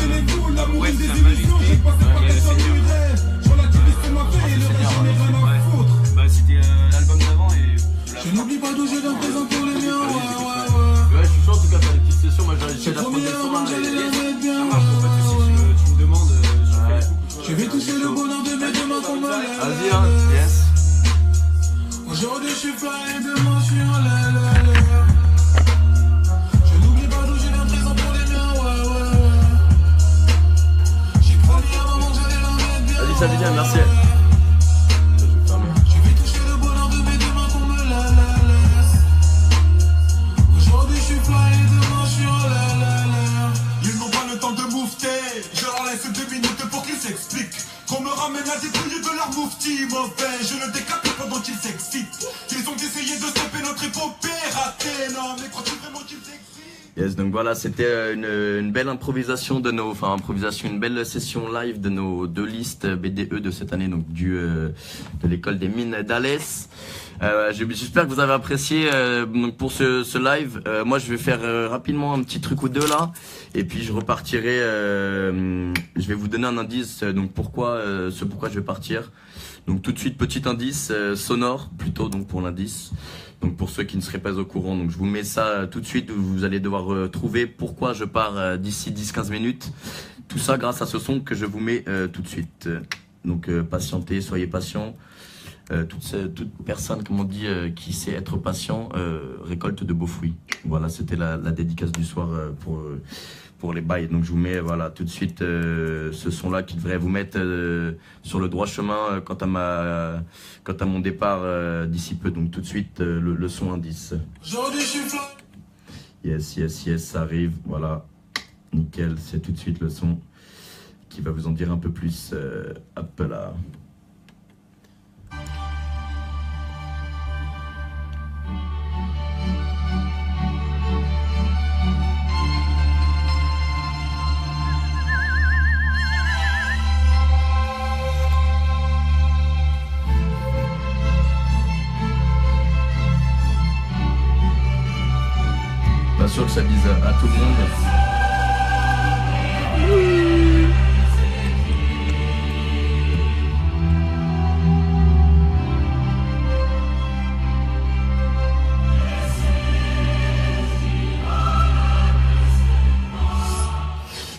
les boules, l'amour des illusions. J'ai passé par les samurais. Je relativise sur ma feuille et le reste j'en ai rien à foutre. Bah c'était l'album d'avant et... Je n'oublie pas d'où j'ai d'un présent pour les miens. Ouais, je suis chaud en tout cas faire des petites sessions, moi j'ai réussi à la prendre des tu me demandes, je vais toucher le bonheur de mes deux mains qu'on me lève. Vas-y, hein, yes. Aujourd'hui je suis fly et demain je suis en l'air. Je n'oublie pas d'où j'ai d'un présent pour les miens, ouais. J'ai promis à maman que j'allais l'en mettre bien. Vas-y, ça vient, merci. Je vais toucher le bonheur de mes deux mains qu'on me laisse. Aujourd'hui je suis fly et demain je suis en l'air. Ils n'ont pas le temps de moufter. Je leur laisse 2 minutes pour qu'ils s'expliquent. Qu'on me ramène à dépouiller de leur moufti. Mauvais, je le décapite pendant qu'ils s'excitent. Qu'ils ont essayé de stopper notre épopée ratée. Non mais crois-tu vraiment qu'ils s'excitent? Yes, donc voilà, c'était une belle improvisation une belle session live de nos 2 listes BDE de cette année, donc de l'école des mines d'Alès. J'espère que vous avez apprécié. Donc pour ce live, moi je vais faire rapidement un petit truc ou deux là, et puis je repartirai. Je vais vous donner un indice. Donc pourquoi je vais partir. Donc tout de suite petit indice sonore plutôt donc pour l'indice. Donc pour ceux qui ne seraient pas au courant, donc je vous mets ça tout de suite. Vous allez devoir trouver pourquoi je pars d'ici 10-15 minutes. Tout ça grâce à ce son que je vous mets tout de suite. Donc patientez, soyez patients. Toute personne, comme on dit, qui sait être patient, récolte de beaux fruits. Voilà, c'était la dédicace du soir pour les bails. Donc je vous mets voilà, tout de suite ce son-là qui devrait vous mettre sur le droit chemin quant à mon départ d'ici peu. Donc tout de suite le son indice. Yes, ça arrive. Voilà, nickel, c'est tout de suite le son qui va vous en dire un peu plus. Hop là. Pas sûr que ça dise à tout le monde.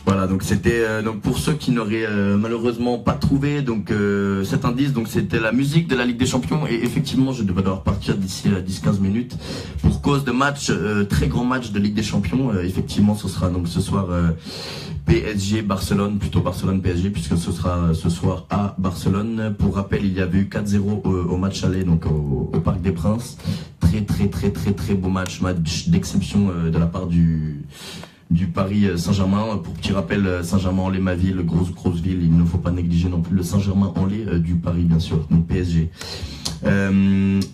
Voilà, donc c'était donc pour ceux qui n'auraient malheureusement pas trouvé donc cet indice, donc c'était la musique de la Ligue des Champions, et effectivement je devrais devoir partir d'ici 10-15 minutes pour cause de match, très grand match de Ligue des Champions. Effectivement ce sera donc ce soir PSG Barcelone, plutôt Barcelone PSG, puisque ce sera ce soir à Barcelone. Pour rappel, il y avait eu 4-0 au match aller, donc au Parc des Princes. Très beau match d'exception de la part du Paris Saint-Germain. Pour petit rappel, Saint-Germain-en-Laye, ma ville, grosse ville, il ne faut pas négliger non plus le Saint-Germain-en-Laye du Paris, bien sûr, donc PSG.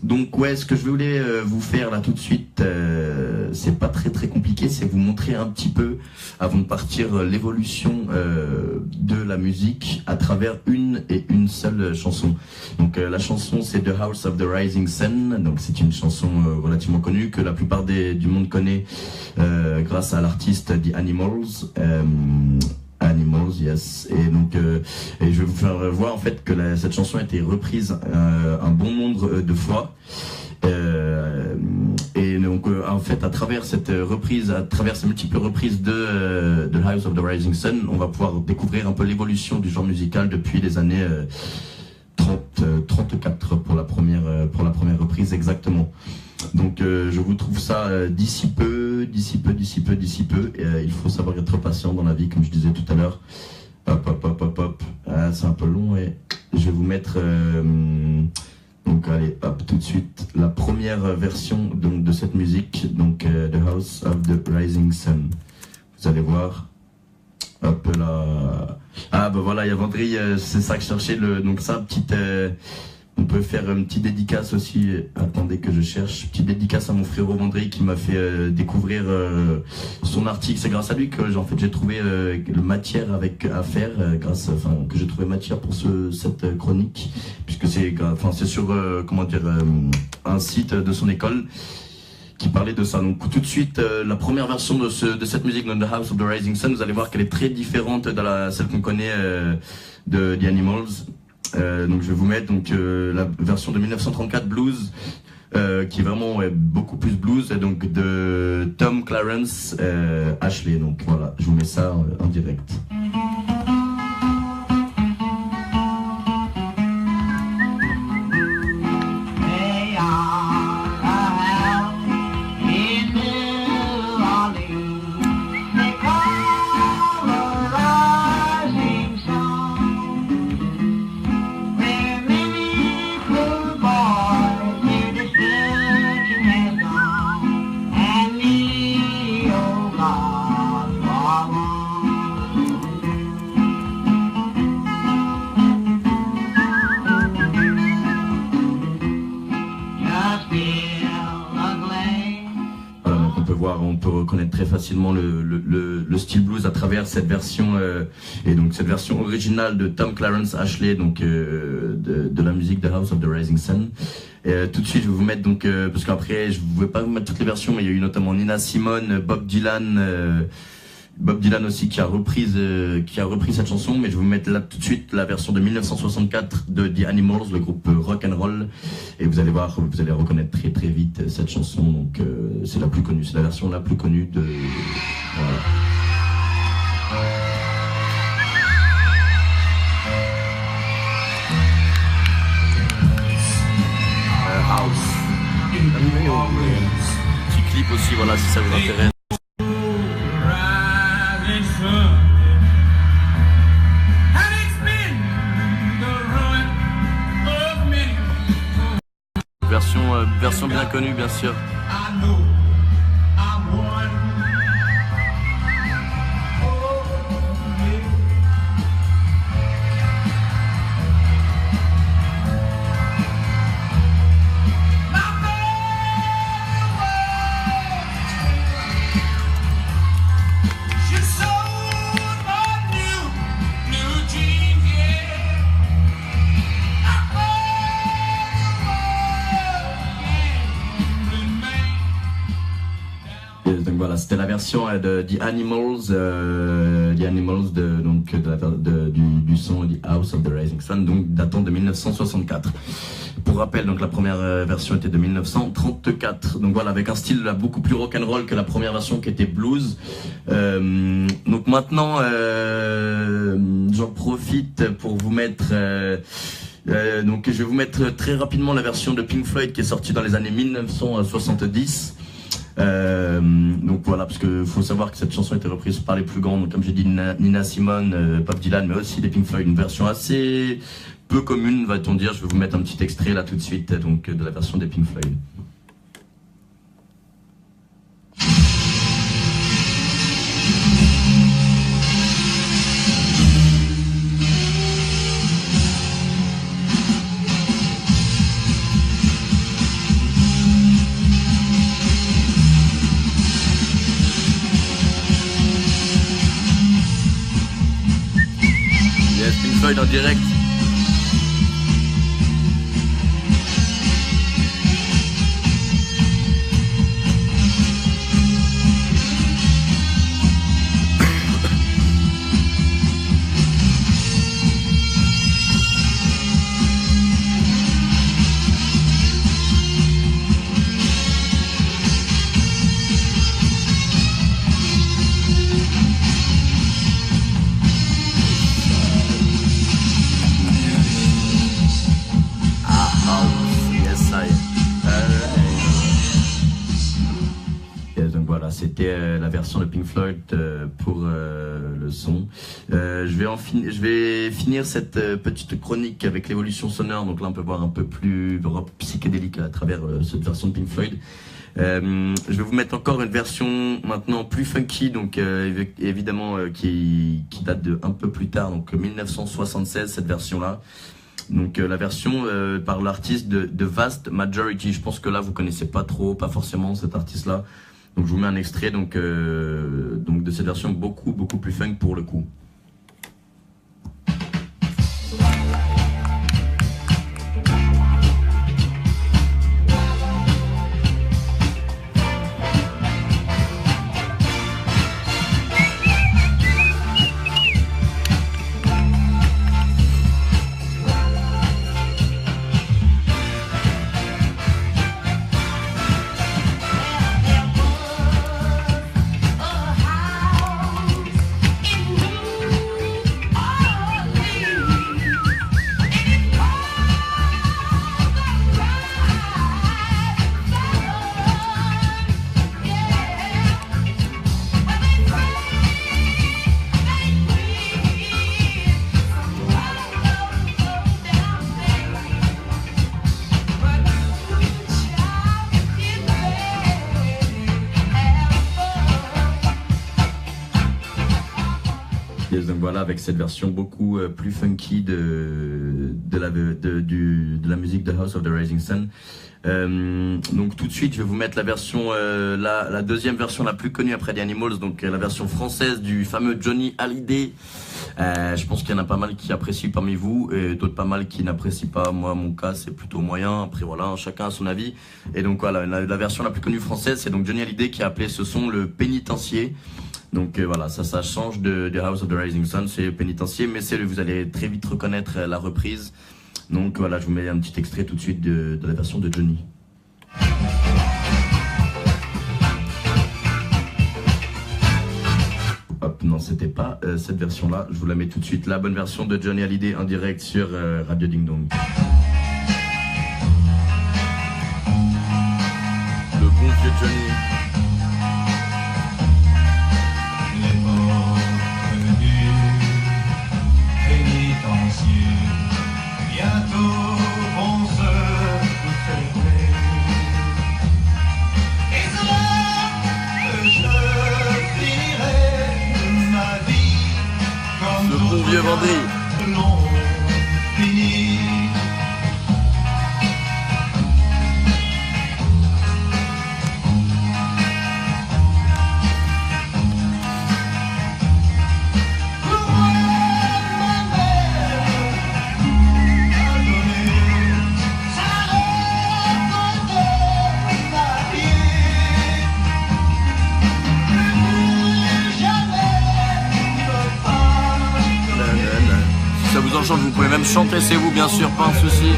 Donc ouais, ce que je voulais vous faire là tout de suite, c'est pas très compliqué, c'est vous montrer un petit peu, avant de partir, l'évolution de la musique à travers une seule chanson. Donc la chanson c'est The House of the Rising Sun, donc c'est une chanson relativement connue que la plupart du monde connaît grâce à l'artiste The Animals. Animals, yes. Et donc, et je vais vous faire voir en fait que cette chanson a été reprise un bon nombre de fois. Et donc, en fait, à travers cette reprise, à travers ces multiples reprises de The House of the Rising Sun, on va pouvoir découvrir un peu l'évolution du genre musical depuis les années 34 pour la première reprise exactement. Donc je vous trouve ça d'ici peu. Et, il faut savoir être patient dans la vie, comme je disais tout à l'heure. Hop. Ah, c'est un peu long et je vais vous mettre donc allez hop tout de suite la première version donc, de cette musique, donc The House of the Rising Sun. Vous allez voir. Hop là. Ah bah voilà, il y a Vendry, c'est ça que je cherchais, donc ça, petite... on peut faire une petite dédicace aussi, attendez que je cherche, petite dédicace à mon frérot Vendry qui m'a fait découvrir son article. C'est grâce à lui que en fait, j'ai trouvé matière à faire, que j'ai trouvé matière pour cette chronique, puisque c'est sur comment dire, un site de son école qui parlait de ça. Donc tout de suite, la première version de cette musique, The House of the Rising Sun, vous allez voir qu'elle est très différente de celle qu'on connaît de The Animals. Donc je vais vous mettre la version de 1934 blues, qui est vraiment beaucoup plus blues, donc de Tom Clarence Ashley. Donc voilà, je vous mets ça en direct. On peut reconnaître très facilement le style blues à travers cette version et donc cette version originale de Tom Clarence Ashley, donc de la musique The House of the Rising Sun. Et, tout de suite je vais vous mettre donc parce qu'après je ne vais pas vous mettre toutes les versions, mais il y a eu notamment Nina Simone, Bob Dylan aussi qui a repris cette chanson, mais je vais vous mettre là tout de suite la version de 1964 de The Animals, le groupe rock and roll, et vous allez voir, vous allez reconnaître très vite cette chanson. Donc c'est la plus connue, c'est la version la plus connue de voilà. House. Petit clip aussi, voilà, si ça vous intéresse. Version bien connue, bien sûr. Donc voilà, c'était la version de The Animals, du son The House of the Rising Sun, donc datant de 1964. Pour rappel, donc la première version était de 1934. Donc voilà, avec un style là, beaucoup plus rock'n'roll que la première version qui était blues. Donc maintenant, j'en profite pour vous mettre. Donc je vais vous mettre très rapidement la version de Pink Floyd qui est sortie dans les années 1970. Donc voilà, parce que faut savoir que cette chanson a été reprise par les plus grands, donc comme j'ai dit, Nina Simone, Bob Dylan, mais aussi des Pink Floyd, une version assez peu commune, va-t-on dire. Je vais vous mettre un petit extrait là tout de suite, donc de la version des Pink Floyd. Floyd en direct. C'était la version de Pink Floyd pour le son. Je vais finir cette petite chronique avec l'évolution sonore. Donc là, on peut voir un peu plus rock psychédélique à travers cette version de Pink Floyd. Je vais vous mettre encore une version maintenant plus funky, donc évidemment qui date de un peu plus tard, donc 1976, cette version-là. Donc la version par l'artiste de Vast Majority. Je pense que là, vous connaissez pas forcément cet artiste-là. Donc je vous mets un extrait donc de cette version beaucoup plus funk pour le coup. Donc voilà, avec cette version beaucoup plus funky de la musique de House of the Rising Sun. Donc tout de suite, je vais vous mettre la version, la deuxième version la plus connue après The Animals, donc la version française du fameux Johnny Hallyday. Je pense qu'il y en a pas mal qui apprécient parmi vous et d'autres pas mal qui n'apprécient pas. Moi, mon cas, c'est plutôt moyen. Après voilà, chacun a son avis. Et donc voilà, la version la plus connue française, c'est donc Johnny Hallyday qui a appelé ce son le pénitencier. Donc voilà, ça change de House of the Rising Sun, c'est pénitencier, mais vous allez très vite reconnaître la reprise. Donc voilà, je vous mets un petit extrait tout de suite de la version de Johnny. Hop, non, c'était pas cette version-là, je vous la mets tout de suite, la bonne version de Johnny Hallyday en direct sur Radio Ding Dong. Le bon vieux Johnny. Vieux Vendry. Vous pouvez même chanter, c'est vous bien sûr, pas un souci,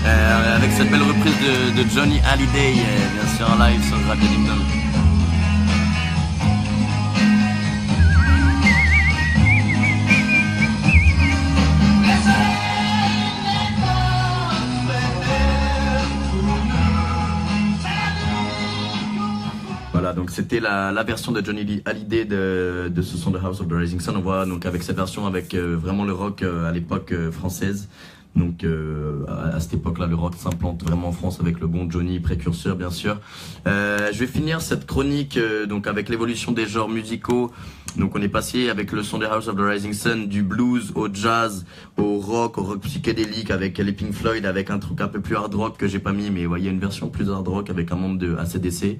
avec cette belle reprise de Johnny Hallyday, bien sûr en live sur Radio Ding Dong. Voilà, donc c'était la version de Johnny Hallyday de ce son de House of the Rising Sun. On voit donc avec cette version avec vraiment le rock à l'époque française. Donc à cette époque-là, le rock s'implante vraiment en France avec le bon Johnny, précurseur bien sûr. Je vais finir cette chronique donc avec l'évolution des genres musicaux. Donc on est passé avec le son de House of the Rising Sun du blues au jazz, au rock psychédélique avec les Pink Floyd, avec un truc un peu plus hard rock que j'ai pas mis, mais ouais, il y a une version plus hard rock avec un membre de AC/DC.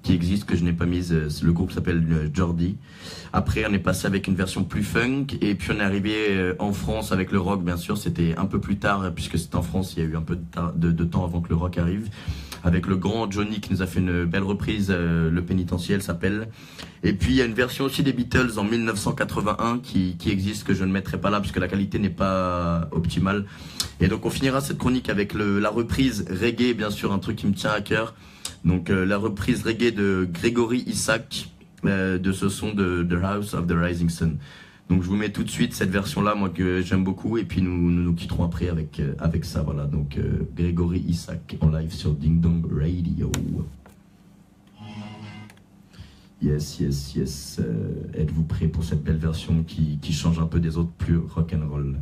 qui existe, que je n'ai pas mise. Le groupe s'appelle Jordi. Après, on est passé avec une version plus funk, et puis on est arrivé en France avec le rock, bien sûr. C'était un peu plus tard, puisque c'est en France, il y a eu un peu de temps avant que le rock arrive. Avec le grand Johnny qui nous a fait une belle reprise, Le Pénitentiel s'appelle. Et puis il y a une version aussi des Beatles en 1981 qui existe, que je ne mettrai pas là parce que la qualité n'est pas optimale. Et donc on finira cette chronique avec la reprise reggae, bien sûr, un truc qui me tient à cœur. Donc la reprise reggae de Gregory Isaac, de ce son de The House of the Rising Sun. Donc je vous mets tout de suite cette version-là, moi, que j'aime beaucoup, et puis nous quitterons après avec ça, voilà. Donc Gregory Isaac en live sur Ding Dong Radio. Yes, yes, yes. Êtes-vous prêts pour cette belle version qui change un peu des autres, plus rock'n'roll?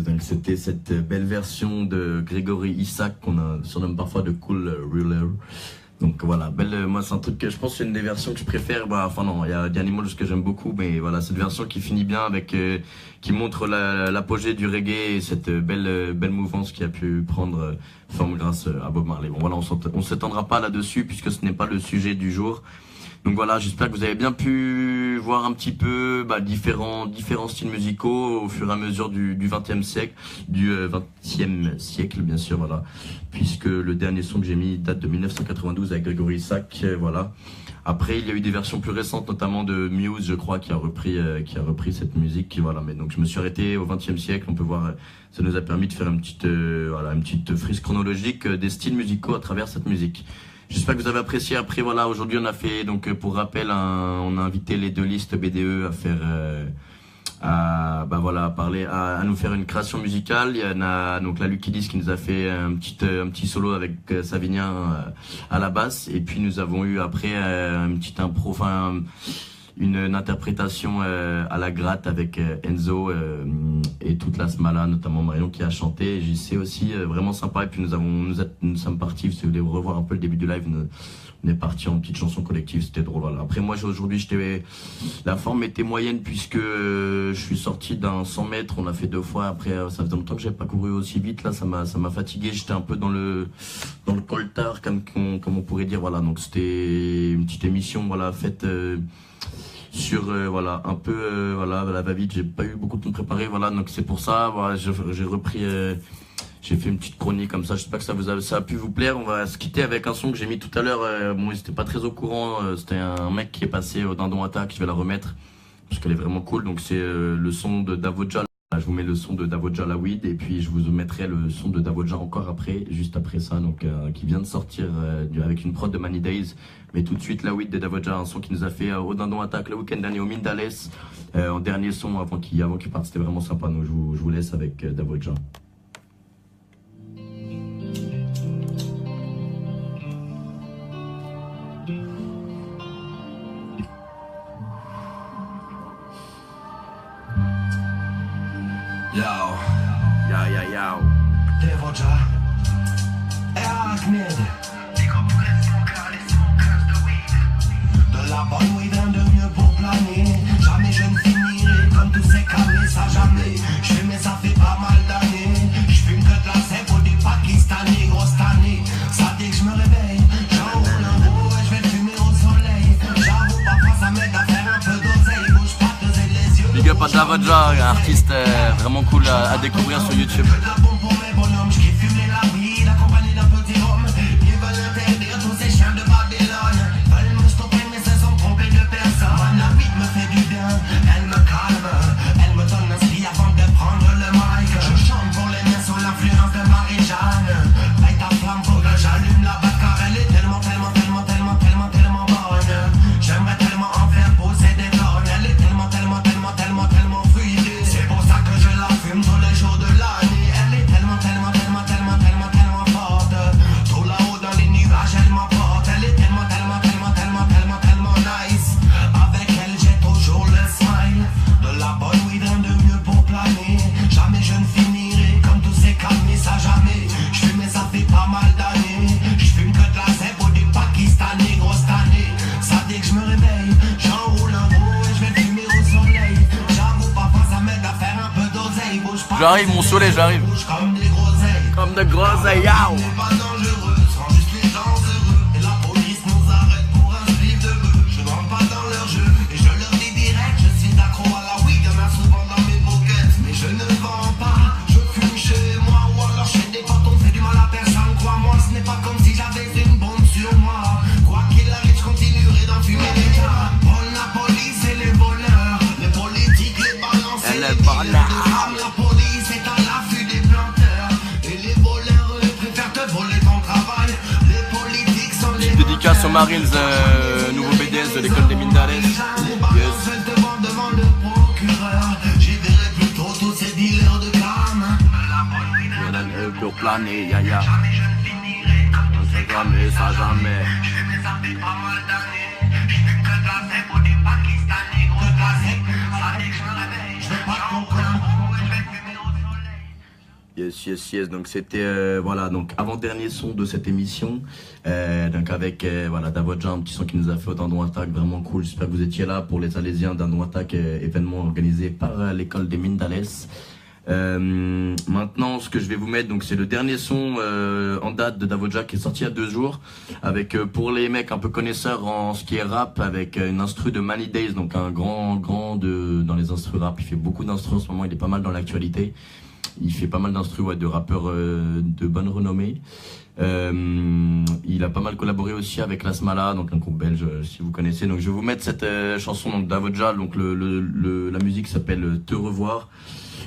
Donc c'était cette belle version de Gregory Isaac qu'on surnomme parfois de Cool Ruler. Donc voilà, moi c'est un truc que je pense que c'est une des versions que je préfère. Enfin non, il y a des Animals que j'aime beaucoup, mais voilà, cette version qui finit bien avec, qui montre l'apogée du reggae et cette belle mouvance qui a pu prendre forme grâce à Bob Marley. Bon voilà, on s'étendra pas là-dessus puisque ce n'est pas le sujet du jour. Donc voilà, j'espère que vous avez bien pu voir un petit peu différents styles musicaux au fur et à mesure du XXe siècle, bien sûr, voilà. Puisque le dernier son que j'ai mis date de 1992 avec Gregory Isaac, voilà. Après, il y a eu des versions plus récentes, notamment de Muse, je crois, qui a repris cette musique, voilà. Mais donc je me suis arrêté au XXe siècle. On peut voir, ça nous a permis de faire une petite frise chronologique des styles musicaux à travers cette musique. J'espère que vous avez apprécié. Après voilà, aujourd'hui on a fait, donc pour rappel, on a invité les deux listes BDE à faire, à nous faire une création musicale. Il y en a donc la Lucky Disc qui nous a fait un petit solo avec Savinien à la basse, et puis nous avons eu après une petite impro, enfin une interprétation à la gratte avec Enzo et toute la Smala, notamment Marion qui a chanté, JC aussi, vraiment sympa. Et puis nous sommes partis, si vous voulez revoir un peu le début du live, on est parti en petite chanson collective, c'était drôle. Voilà. Après moi aujourd'hui la forme était moyenne puisque je suis sorti d'un 100 mètres, on a fait 2 fois. Après ça faisait longtemps que j'avais pas couru aussi vite, là ça m'a fatigué, j'étais un peu dans le coltard comme on pourrait dire, voilà. Donc c'était une petite émission, voilà, faite sur voilà, un peu voilà, la va-vite, j'ai pas eu beaucoup de temps préparé, voilà. Donc c'est pour ça, voilà, j'ai repris J'ai fait une petite chronique comme ça, j'espère que ça a pu vous plaire. On va se quitter avec un son que j'ai mis tout à l'heure. Bon, ils étaient pas très au courant, c'était un mec qui est passé au Dindon Attack, je vais la remettre parce qu'elle est vraiment cool. Donc c'est le son de Davoja. Je vous mets le son de Davoja la Weed et puis je vous mettrai le son de Davoja encore après, juste après ça, donc qui vient de sortir avec une prod de Many Days. Mais tout de suite la Weed de Davoja, un son qui nous a fait au Dindon Attack le week-end dernier au Mindales, en dernier son avant qu'il parte. C'était vraiment sympa, donc je vous laisse avec Davoja. Yo, Davoja et Ahmed. De la bonne weed, rien de mieux pour planer. Jamais je ne finirai comme tous ces camés, ça jamais. J'fume mais ça fait pas mal d'années. J'fume que de la zèbre ou des Pakistanais, grosse année. Ça dès que je me réveille, j'enroule un gros et je vais fumer au soleil. J'avoue parfois ça m'aide à faire un peu d'oseille. Bouge pas, te zèle les yeux. Big up à Davoja, un artiste vraiment cool à découvrir sur YouTube. J'arrive mon soleil, j'arrive. Comme de groseilles, yao. Dédicace aux Marines, nouveau BDS de l'école des Mindales. Yes. Pour planer, ya ya. On sait jamais, ça jamais. Yes, donc c'était voilà, donc avant-dernier son de cette émission, donc avec voilà Davoja, un petit son qui nous a fait au Dindon Attack, vraiment cool. J'espère que vous étiez là pour les Alésiens. Dindon Attack, événement organisé par l'école des Mindales. Maintenant, ce que je vais vous mettre, donc c'est le dernier son en date de Davoja qui est sorti il y a 2 jours, avec pour les mecs un peu connaisseurs en ce qui est rap, avec une instru de Many Days, donc un grand dans les instrus rap. Il fait beaucoup d'instrus en ce moment, il est pas mal dans l'actualité. Il fait pas mal d'instrus, ouais, de rappeurs de bonne renommée. Il a pas mal collaboré aussi avec Lasmala, donc un groupe belge, si vous connaissez. Donc je vais vous mettre cette chanson donc Davoja, donc la musique s'appelle Te Revoir,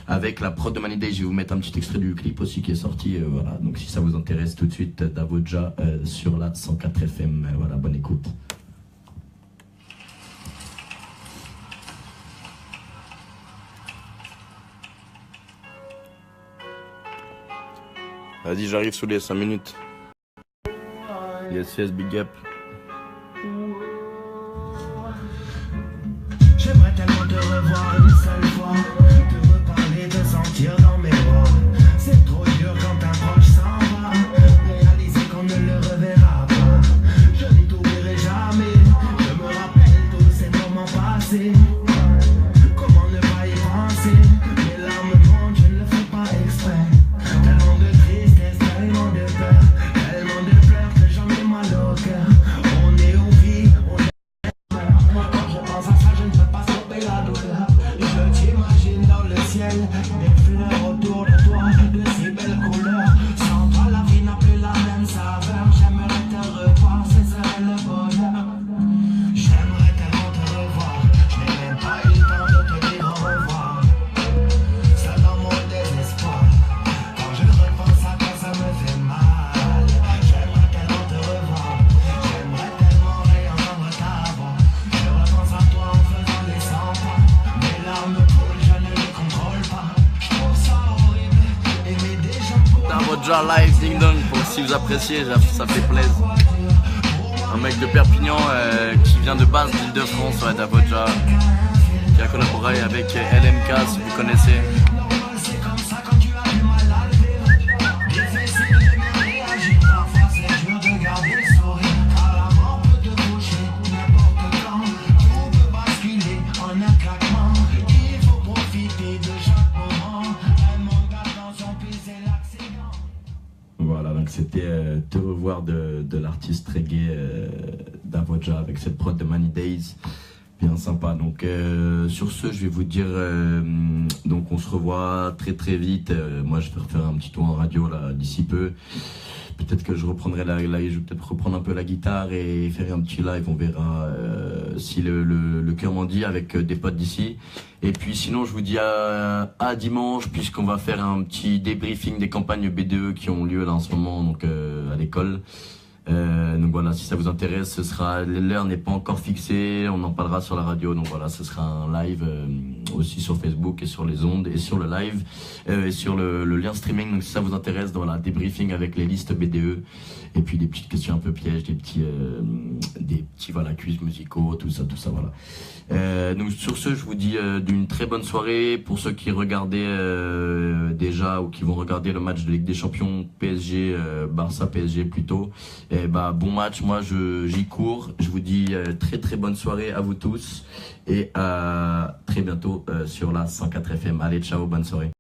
avec la prod de Many Days. Je vais vous mettre un petit extrait du clip aussi qui est sorti, voilà. Donc si ça vous intéresse, tout de suite Davoja sur la 104 FM. Voilà, bonne écoute. Vas-y, j'arrive sous les 5 minutes. Yes, big up. J'aimerais tellement te revoir une seule fois, te reparler, te sentir dans mes bras. C'est trop dur quand un proche s'en va, réaliser qu'on ne le reverra pas. Je ne t'oublierai jamais, je me rappelle tous ces moments passés. Comment ne pas y penser, mes larmes montent, je ne le fais pas exprès. Tellement de tristesse, tellement de peur, tellement de pleurs que j'en ai mal au cœur. On est au vie, on est mort. Quand je pense à ça, je ne peux pas stopper la douleur. vous appréciez, ça fait plaisir. Un mec de Perpignan qui vient de base d'Île-de-France, ouais, d'Avoja, qui a collaboré avec LMK, si vous connaissez. Voilà, donc c'était Te revoir de l'artiste reggae d'Avoja avec cette prod de Many Days, bien sympa. Donc sur ce, je vais vous dire, donc on se revoit très très vite. Moi, je vais refaire un petit tour en radio là d'ici peu. Peut-être que je reprendrai je vais peut-être reprendre un peu la guitare et faire un petit live. On verra si le cœur m'en dit avec des potes d'ici. Et puis sinon, je vous dis à dimanche, puisqu'on va faire un petit débriefing des campagnes BDE qui ont lieu là en ce moment, donc à l'école. Donc voilà, si ça vous intéresse, l'heure n'est pas encore fixée, on en parlera sur la radio. Donc voilà, ce sera un live aussi sur Facebook et sur les ondes et sur le live et sur le lien streaming. Donc si ça vous intéresse, voilà, débriefing avec les listes BDE et puis des petites questions un peu pièges, des petits voilà, quiz musicaux, tout ça voilà. Donc sur ce, je vous dis d'une très bonne soirée pour ceux qui regardaient déjà ou qui vont regarder le match de Ligue des Champions PSG, Barça PSG plutôt. Et bon match, moi j'y cours. Je vous dis très très bonne soirée à vous tous et à très bientôt sur la 104 FM. Allez, ciao, bonne soirée.